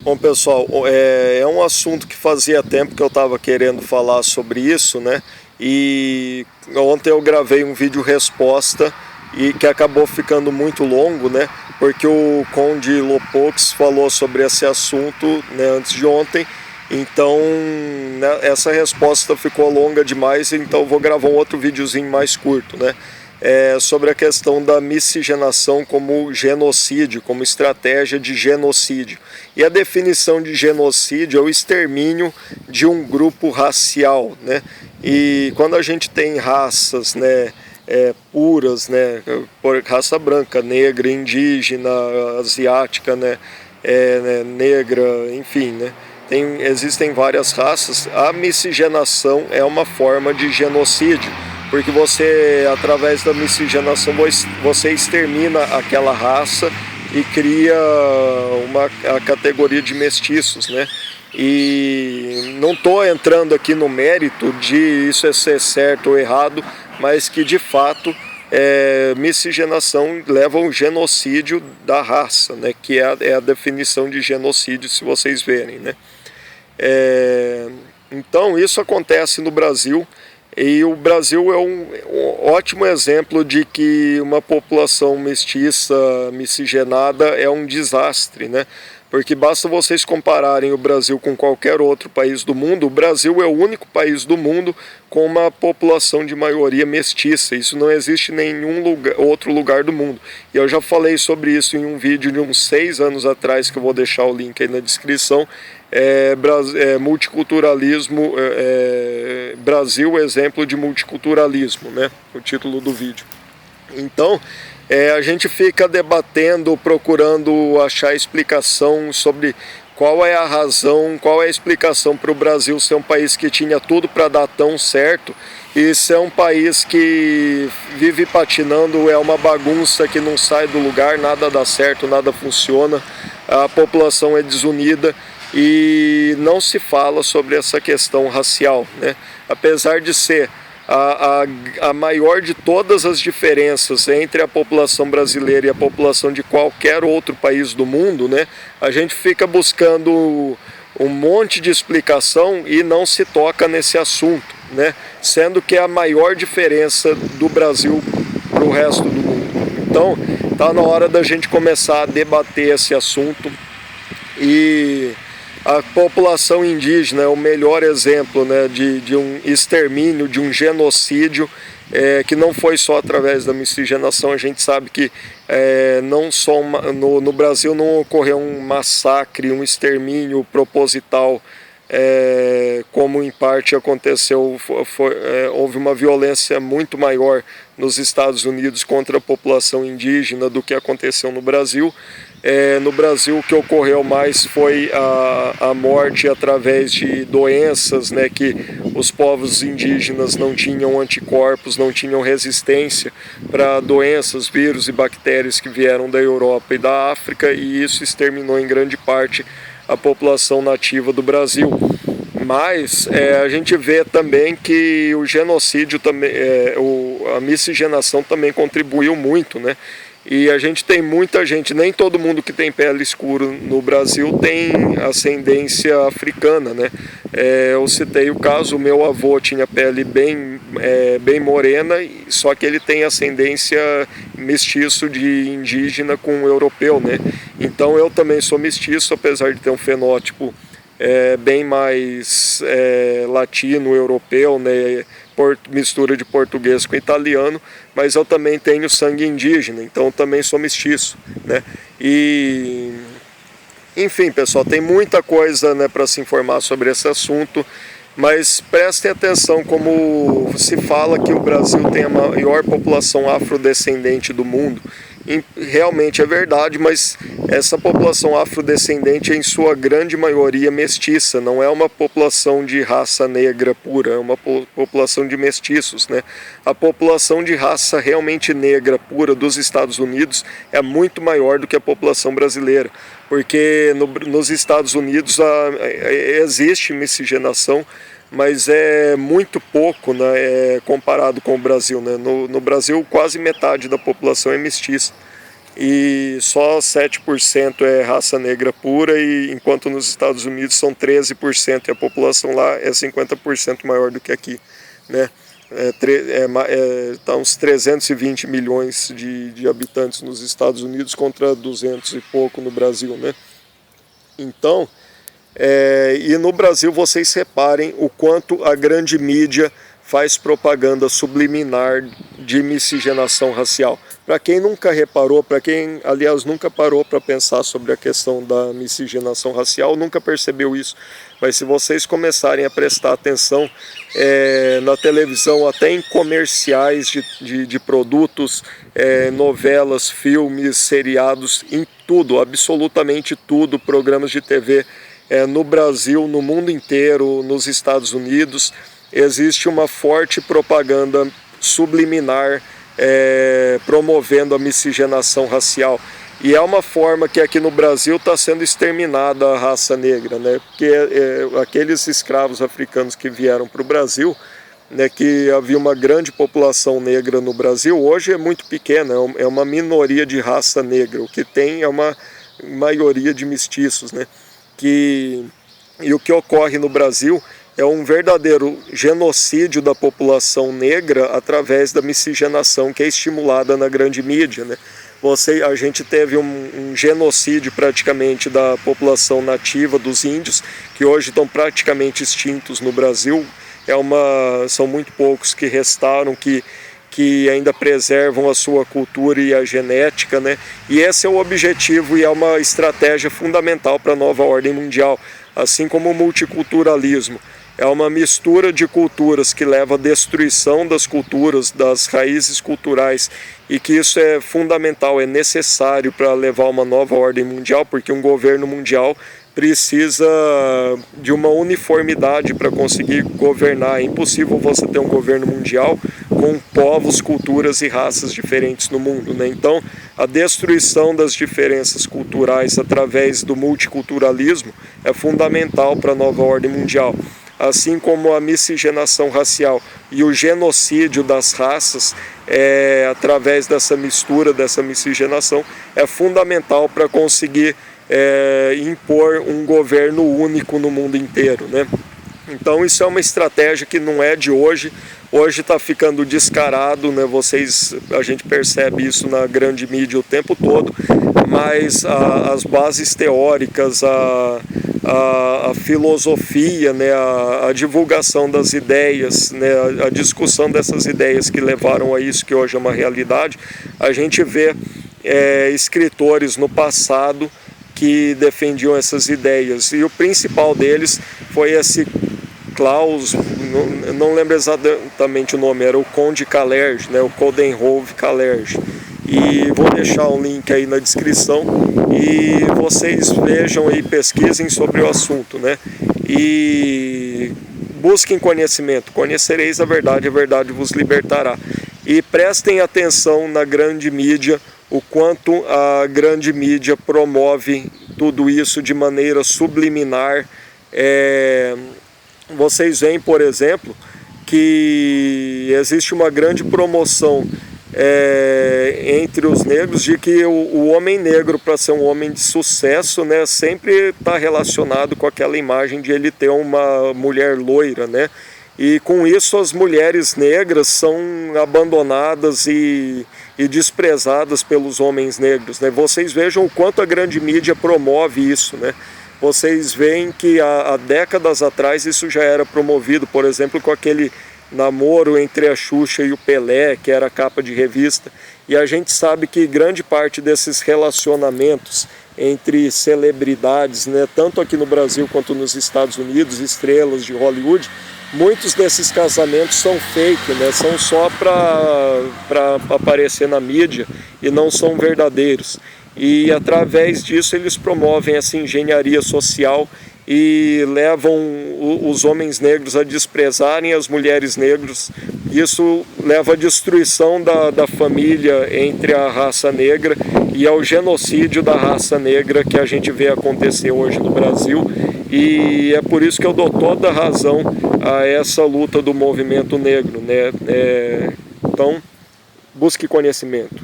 Bom, pessoal, é um assunto que fazia tempo que eu estava querendo falar sobre isso, né? E ontem eu gravei um vídeo resposta e que acabou ficando muito longo, né? Porque o Conde Lopox falou sobre esse assunto, né, antes de ontem. Então, né, essa resposta ficou longa demais, então eu vou gravar um outro videozinho mais curto, né? Sobre a questão da miscigenação como genocídio, como estratégia de genocídio. E a definição de genocídio é o extermínio de um grupo racial, né? E quando a gente tem raças, né, puras, né, por raça branca, negra, indígena, asiática, né, negra, enfim, né? Existem várias raças. A miscigenação é uma forma de genocídio, porque você, através da miscigenação, você extermina aquela raça e cria a categoria de mestiços, né? E não estou entrando aqui no mérito de isso ser certo ou errado, mas que de fato miscigenação leva ao genocídio da raça, né? Que é a definição de genocídio, se vocês verem, né? Então isso acontece no Brasil. E o Brasil é um ótimo exemplo de que uma população mestiça, miscigenada, é um desastre, né? Porque basta vocês compararem o Brasil com qualquer outro país do mundo, o Brasil é o único país do mundo com uma população de maioria mestiça. Isso não existe em nenhum outro lugar do mundo. E eu já falei sobre isso em um vídeo de uns 6 anos atrás, que eu vou deixar o link aí na descrição. Multiculturalismo, Brasil, exemplo de multiculturalismo, né? O título do vídeo. Então, a gente fica debatendo, procurando achar explicação sobre qual é a razão, qual é a explicação para o Brasil ser um país que tinha tudo para dar tão certo e ser um país que vive patinando, é uma bagunça que não sai do lugar, nada dá certo, nada funciona, a população é desunida. E não se fala sobre essa questão racial, né? Apesar de ser a maior de todas as diferenças entre a população brasileira e a população de qualquer outro país do mundo, né? A gente fica buscando um monte de explicação e não se toca nesse assunto, né? Sendo que é a maior diferença do Brasil para o resto do mundo. Então, está na hora da gente começar a debater esse assunto. E a população indígena é o melhor exemplo, né, de um extermínio, de um genocídio, que não foi só através da miscigenação. A gente sabe que não só no Brasil não ocorreu um massacre, um extermínio proposital, como em parte aconteceu, houve uma violência muito maior nos Estados Unidos contra a população indígena do que aconteceu no Brasil. No Brasil, o que ocorreu mais foi a morte através de doenças, né, que os povos indígenas não tinham anticorpos, não tinham resistência para doenças, vírus e bactérias que vieram da Europa e da África, e isso exterminou em grande parte a população nativa do Brasil. Mas a gente vê também que o genocídio, também, a miscigenação também contribuiu muito, né? E a gente tem muita gente, nem todo mundo que tem pele escura no Brasil tem ascendência africana, né? Eu citei o caso, o meu avô tinha pele bem morena, só que ele tem ascendência mestiço de indígena com europeu, né? Então eu também sou mestiço, apesar de ter um fenótipo bem mais latino, europeu, né? Mistura de português com italiano, mas eu também tenho sangue indígena, então eu também sou mestiço, né? E enfim, pessoal, tem muita coisa, né, para se informar sobre esse assunto, mas prestem atenção como se fala que o Brasil tem a maior população afrodescendente do mundo. E realmente é verdade, mas essa população afrodescendente é em sua grande maioria mestiça, não é uma população de raça negra pura, é uma população de mestiços, né? A população de raça realmente negra pura dos Estados Unidos é muito maior do que a população brasileira, porque nos Estados Unidos existe miscigenação, mas é muito pouco, né, comparado com o Brasil, né? No Brasil, quase metade da população é mestiça. e só 7% é raça negra pura, e enquanto nos Estados Unidos são 13% e a população lá é 50% maior do que aqui, né? Tá uns 320 milhões de habitantes nos Estados Unidos contra 200 e pouco no Brasil, né? Então, e no Brasil vocês reparem o quanto a grande mídia faz propaganda subliminar de miscigenação racial. Para quem nunca reparou, para quem, aliás, nunca parou para pensar sobre a questão da miscigenação racial, nunca percebeu isso. Mas se vocês começarem a prestar atenção na televisão, até em comerciais de produtos, novelas, filmes, seriados, em tudo, absolutamente tudo, programas de TV, no Brasil, no mundo inteiro, nos Estados Unidos, existe uma forte propaganda subliminar promovendo a miscigenação racial. E é uma forma que aqui no Brasil está sendo exterminada a raça negra, né? Porque aqueles escravos africanos que vieram para o Brasil, né, que havia uma grande população negra no Brasil, hoje é muito pequena, é uma minoria de raça negra. O que tem é uma maioria de mestiços, né? E o que ocorre no Brasil é um verdadeiro genocídio da população negra através da miscigenação que é estimulada na grande mídia, né? A gente teve um genocídio praticamente da população nativa dos índios, que hoje estão praticamente extintos no Brasil. São muito poucos que restaram, que ainda preservam a sua cultura e a genética, né? E esse é o objetivo e é uma estratégia fundamental para a nova ordem mundial, assim como o multiculturalismo. É uma mistura de culturas que leva à destruição das culturas, das raízes culturais, e que isso é fundamental, é necessário para levar uma nova ordem mundial, porque um governo mundial precisa de uma uniformidade para conseguir governar. É impossível você ter um governo mundial com povos, culturas e raças diferentes no mundo, né? Então, a destruição das diferenças culturais através do multiculturalismo é fundamental para a nova ordem mundial. Assim como a miscigenação racial e o genocídio das raças, através dessa mistura, dessa miscigenação, é fundamental para conseguir impor um governo único no mundo inteiro, né? Então isso é uma estratégia que não é de hoje. Hoje está ficando descarado, né? A gente percebe isso na grande mídia o tempo todo, mas as bases teóricas, a filosofia, né? A divulgação das ideias, né? A discussão dessas ideias que levaram a isso que hoje é uma realidade, a gente vê escritores no passado que defendiam essas ideias, e o principal deles foi esse Klaus, não lembro exatamente o nome, era o Conde Kalergi, né, o Coudenhove Kalergi. E vou deixar um link aí na descrição e vocês vejam e pesquisem sobre o assunto, né? E busquem conhecimento, conhecereis a verdade vos libertará. E prestem atenção na grande mídia, o quanto a grande mídia promove tudo isso de maneira subliminar. Vocês veem, por exemplo, que existe uma grande promoção entre os negros de que o homem negro, para ser um homem de sucesso, né, sempre está relacionado com aquela imagem de ele ter uma mulher loira, né? E com isso as mulheres negras são abandonadas e desprezadas pelos homens negros, né? Vocês vejam o quanto a grande mídia promove isso, né? Vocês veem que há décadas atrás isso já era promovido, por exemplo, com aquele namoro entre a Xuxa e o Pelé, que era capa de revista. E a gente sabe que grande parte desses relacionamentos entre celebridades, né, tanto aqui no Brasil quanto nos Estados Unidos, estrelas de Hollywood, muitos desses casamentos são fake, né, são só para aparecer na mídia e não são verdadeiros. E através disso eles promovem essa engenharia social e levam os homens negros a desprezarem as mulheres negras. Isso leva à destruição da família entre a raça negra e ao genocídio da raça negra que a gente vê acontecer hoje no Brasil. E é por isso que eu dou toda a razão a essa luta do movimento negro, né? Então, busque conhecimento.